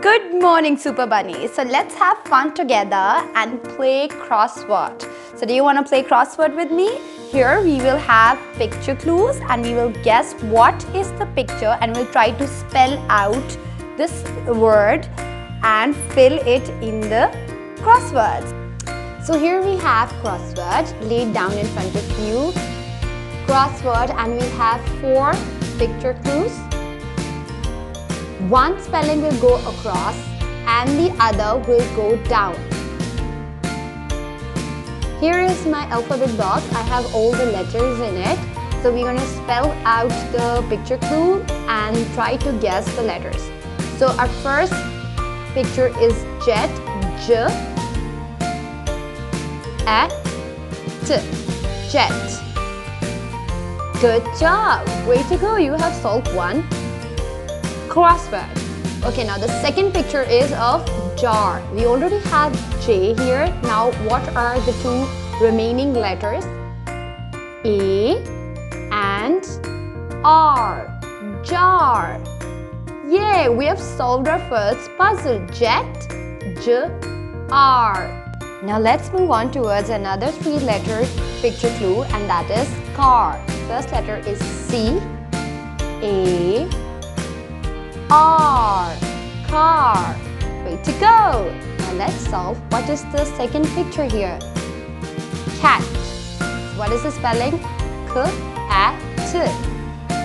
Good morning, Super Bunny. So let's have fun together and play crossword. So do you want to play crossword with me? Here we will have picture clues and we will guess what is the picture and we'll try to spell out this word and fill it in the crosswords. So here we have crossword laid down in front of you. Crossword, and we'll have 4 picture clues. One spelling will go across and the other will go down. Here is my alphabet box. I have all the letters in it. So we're going to spell out the picture clue and try to guess the letters. So our first picture is jet, J, A, T, jet. Good job! Way to go! You have solved one crossword. Okay, now the second picture is of jar. We already have J here. Now what are the 2 remaining letters? A and R. Jar. Yay! We have solved our first puzzle. Jet, J, R. Now let's move on towards another 3-letter picture clue, and that is car. First letter is C, A, R. Car. Way to go! Now let's solve what is the second picture here. Cat. What is the spelling? K-A-T.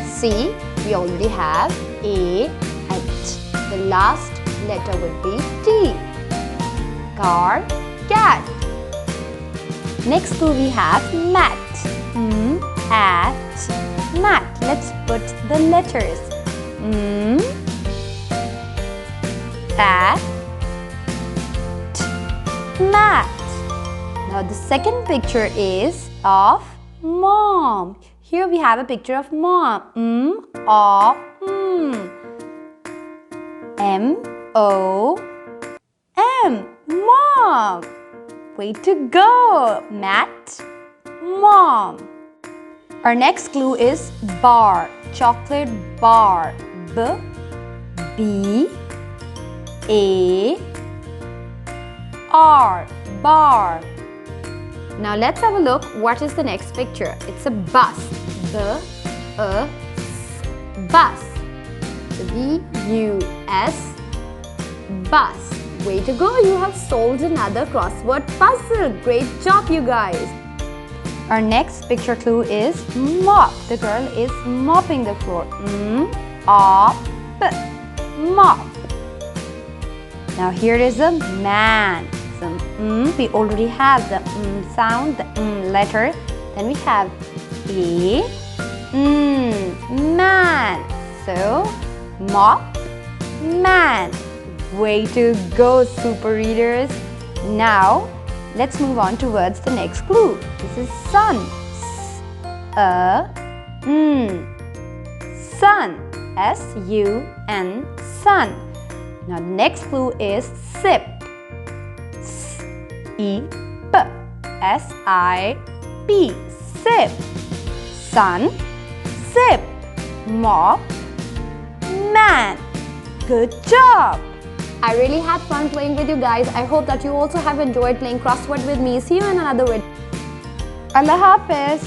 C, we already have A and T. The last letter would be T. Car, cat. Next clue we have mat. At mat. Let's put the letters. At mat. Now the second picture is of mom. Here we have a picture of mom. M-O-M. Mom. Way to go. Mat, mom. Our next clue is bar. Chocolate bar. B-A-R. Bar. Now let's have a look. What is the next picture? It's a bus. Bus. B-U-S. Bus. Way to go. You have solved another crossword puzzle. Great job, you guys. Our next picture clue is mop. The girl is mopping the floor. Mop. Now here is a man. So we already have the sound, the letter. Then we have a man. So mop, man. Way to go, super readers. Now let's move on towards the next clue. This is sun. Sun. S-U-N. Sun. Now the next clue is sip. S-E-P. S-I-P. Sip. Sun. Sip. Mop. Man. Good job! I really had fun playing with you guys. I hope that you also have enjoyed playing crossword with me. See you in another video. Allah Hafiz.